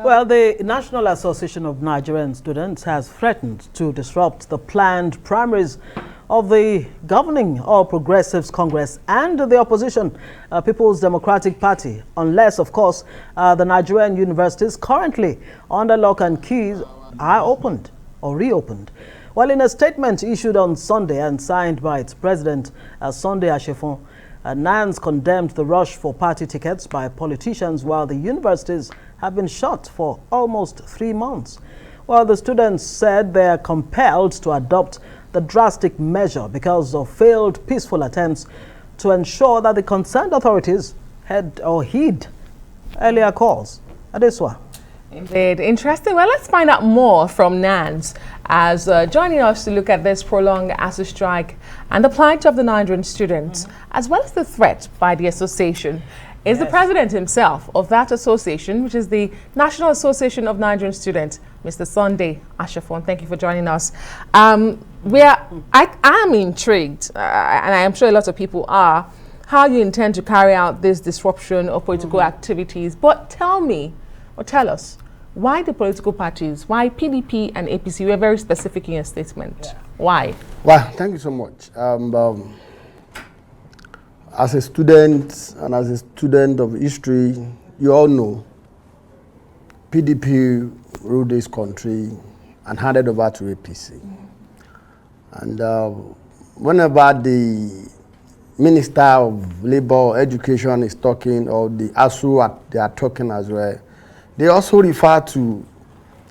Well, the National Association of Nigerian Students has threatened to disrupt the planned primaries of the governing All Progressives Congress and the opposition People's Democratic Party, unless, of course, the Nigerian universities currently under lock and keys are opened or reopened. Well, in a statement issued on Sunday and signed by its president, Sunday Asefon, Nans condemned the rush for party tickets by politicians while the universities have been shut for almost 3 months. Well, the students said they are compelled to adopt the drastic measure because of failed peaceful attempts to ensure that the concerned authorities heed earlier calls. Adeswa. Indeed. Interesting. Well, let's find out more from Nans as joining us to look at this prolonged ASUU strike and the plight of the Nigerian students, as well as the threat by the association, is the president himself of that association, which is the National Association of Nigerian Students, Mr. Sunday Asefon. Thank you for joining us. I am intrigued, and I am sure a lot of people are, how you intend to carry out this disruption of political activities. But tell me, or tell us, why the political parties, why PDP and APC? You were very specific in your statement. Yeah. Why? Well, thank you so much. As a student and as a student of history, you all know PDP ruled this country and handed over to APC. And whenever the Minister of Labour Education is talking, or the ASUU they are talking as well, they also refer to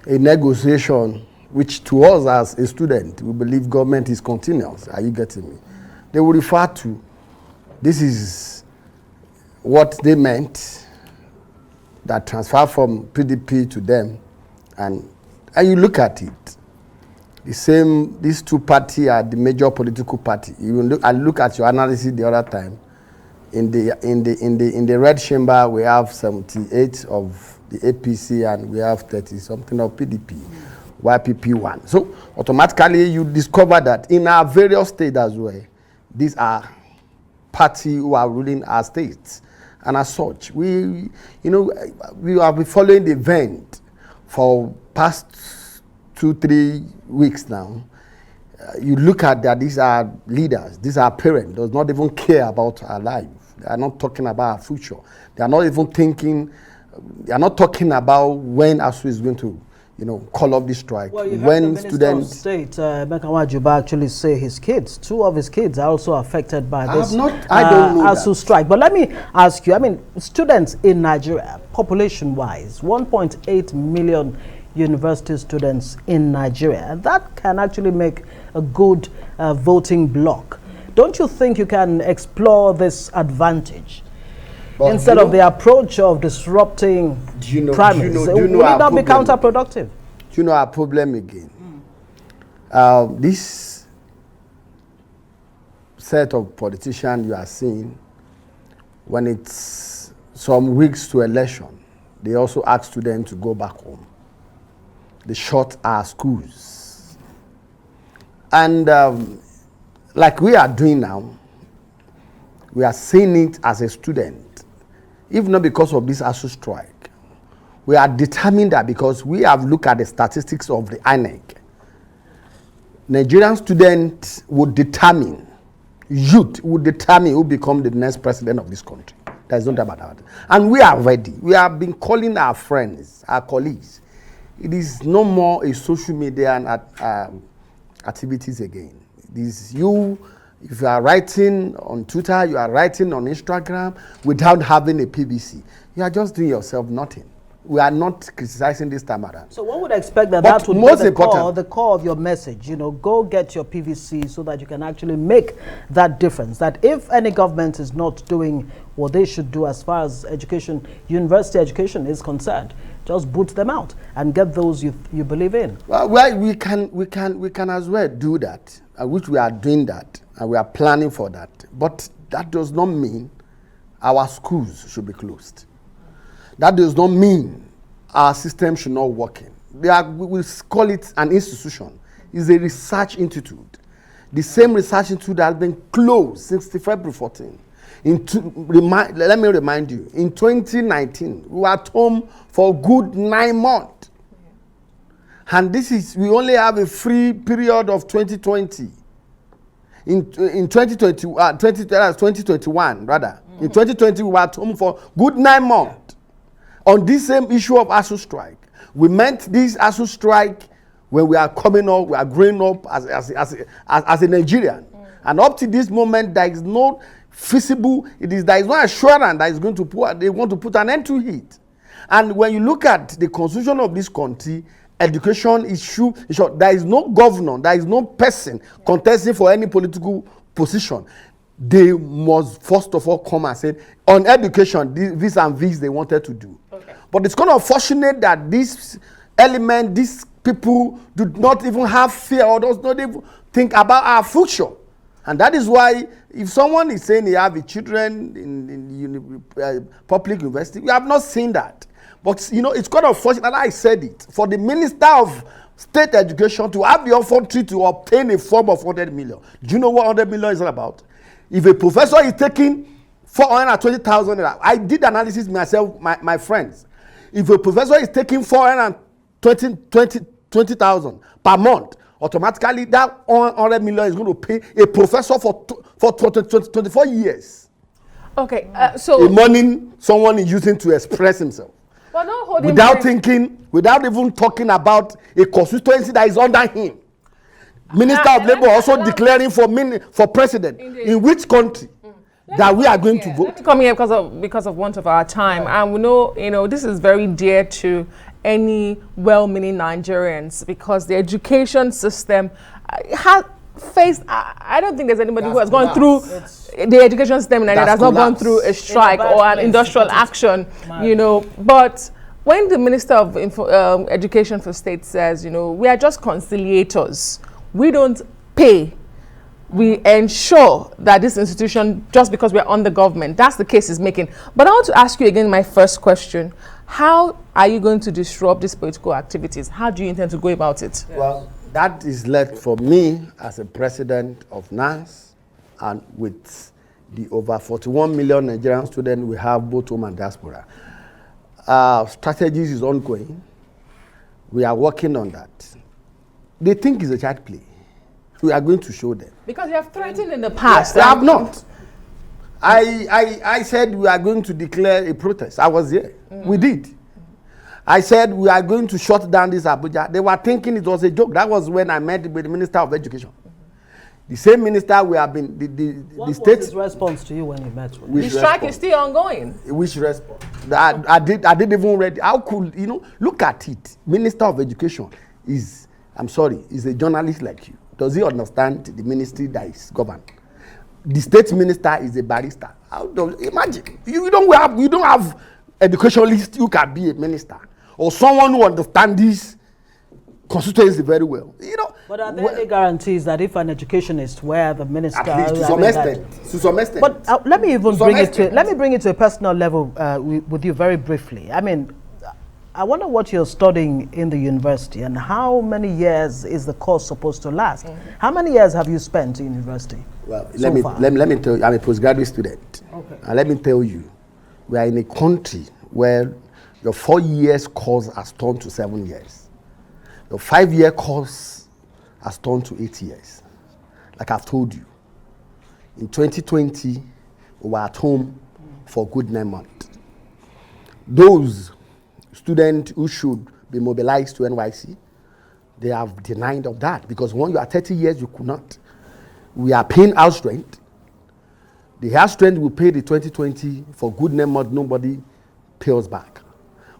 a negotiation which to us as a student, we believe government is continuous. Are you getting me? They will refer to, this is what they meant, that transfer from PDP to them. And you look at it, these two parties are the major political party. I look at your analysis the other time. In the red chamber, we have 78 of the APC and we have 30 something of PDP, YPP1. So automatically you discover that in our various states as well, these are parties who are ruling our states. And as such, we have been following the event for past 2-3 weeks now. You look at that, these are leaders, these are parents, does not even care about our life. They are not talking about our future. They are not even thinking, they are not talking about when ASUU is going to, call off this strike. Well, you when heard the Minister of State, Mekawa Juba, actually say his kids, 2 of his kids are also affected by this I don't know ASUU strike. But let me ask you, students in Nigeria, population-wise, 1.8 million university students in Nigeria, and that can actually make a good voting bloc. Don't you think you can explore this advantage instead of the approach of disrupting primaries? Will it not be counterproductive? Do you know our problem again? This set of politicians you are seeing, when it's some weeks to election, they also ask students to go back home. They shut our schools. And like we are doing now, we are seeing it as a student, if not because of this ASUU strike. We are determined that because we have looked at the statistics of the INEC. Nigerian students would determine, youth would determine who become the next president of this country. There is no doubt about it. And we are ready. We have been calling our friends, our colleagues. It is no more a social media and activities again. This if you are writing on Twitter, you are writing on Instagram without having a PVC, you are just doing yourself nothing. We are not criticizing this time around. So one would expect that would be the core of your message. Go get your PVC so that you can actually make that difference. That if any government is not doing what they should do as far as education, university education is concerned, just boot them out and get those you believe in. Well, we can as well do that, which we are doing that, and we are planning for that. But that does not mean our schools should be closed. That does not mean our system should not work. We will call it an institution. It's a research institute. The same research institute that has been closed since February 14. Let me remind you, in 2019, we were at home for a good 9 months. And we only have a free period of 2020. In 2021, rather. In 2020, we were at home for good 9 months. On this same issue of ASUU strike. We meant this ASUU strike when we are coming up, we are growing up as a Nigerian. And up to this moment, there is no feasible, there is no assurance that they want to put an end to it. And when you look at the constitution of this country, education issue, there is no governor, there is no person contesting for any political position. They must first of all come and say, on education, this and this they wanted to do. Okay. But it's kind of fortunate that this element, these people do not even have fear or does not even think about our future. And that is why if someone is saying they have children in public university, we have not seen that. But, it's kind of fortunate, I said it, for the Minister of State Education to have the authority to obtain a form of 100 million. Do you know what 100 million is all about? If a professor is taking 420,000, I did analysis myself, my friends. If a professor is taking 420,000 per month, automatically that 100 million is going to pay a professor for 24 years. Okay, so the money someone is using to express himself. Well, not holding without thinking, without even talking about a constituency that is under him. Minister of Labour also declaring for president. Indeed. In which country that we are going to vote? Let me come here because of want of our time, and we know this is very dear to any well-meaning Nigerians because the education system has faced. I don't think there's anybody who has gone through the education system in Nigeria that's not gone through a strike or an industrial action. But when the Minister of Education for State says, we are just conciliators, we don't pay, we ensure that this institution, just because we're on the government, that's the case he's making. But I want to ask you again my first question. How are you going to disrupt these political activities? How do you intend to go about it? Well, that is left for me as a president of Nans, and with the over 41 million Nigerian students we have both home and diaspora. Strategies is ongoing. We are working on that. They think it's a child play. We are going to show them. Because you have threatened in the past. I have not. I said we are going to declare a protest. I was here. We did. I said we are going to shut down this Abuja. They were thinking it was a joke. That was when I met with the Minister of Education. The same minister we have been, the state. What was his response to you when you met with him? The strike is still ongoing. Which response? I didn't even read. How could, look at it. Minister of Education is a journalist like you. Does he understand the ministry that is governed? The state minister is a barrister. Imagine, you don't have educationalists who can be a minister or someone who understands this constituency very well. But are there any guarantees that if an educationist where the minister, at least to some extent. But let me bring it to a personal level with you very briefly. I mean, I wonder what you're studying in the university and how many years is the course supposed to last? How many years have you spent in university? Well, let me tell you, I'm a postgraduate student. Okay. And let me tell you, we are in a country where your 4 years course has turned to 7 years. Your 5-year course has turned to 8 years. Like I've told you, in 2020, we were at home for a good 9 months. Those students who should be mobilized to NYC, they have denied of that because when you are 30 years, you could not. We are paying house rent. The house rent we paid in 2020 for good 9 months, nobody pays back.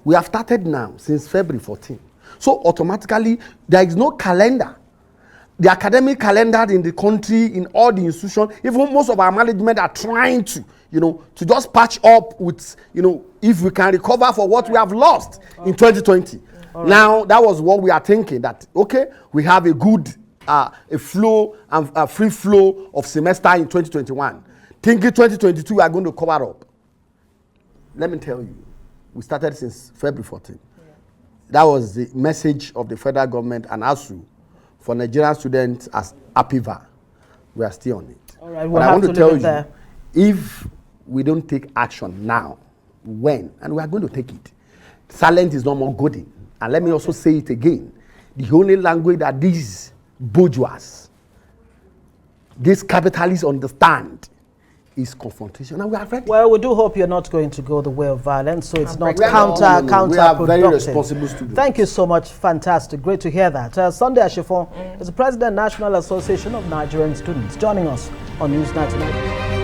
We have started now since February 14. So automatically, there is no calendar. The academic calendar in the country, in all the institutions, even most of our management are trying to, to just patch up with, if we can recover for what we have lost in 2020. Right. Now, that was what we are thinking, that, okay, we have a good, a flow and a free flow of semester in 2021. Thinking 2022, we are going to cover up. Let me tell you, we started since February 14. Yeah. That was the message of the federal government and ASUU for Nigerian students as APIVA. We are still on it. All right, but I want to tell you, if we don't take action now, when? And we are going to take it. Silence is no more good. And let me also say it again. The only language that these bourgeois, these capitalists understand is confrontation. And we are ready. Well, we do hope you're not going to go the way of violence, so it's not counterproductive. We are very responsible students. Thank you so much. Fantastic. Great to hear that. Sunday Asefon is the President, National Association of Nigerian Students, joining us on News 99.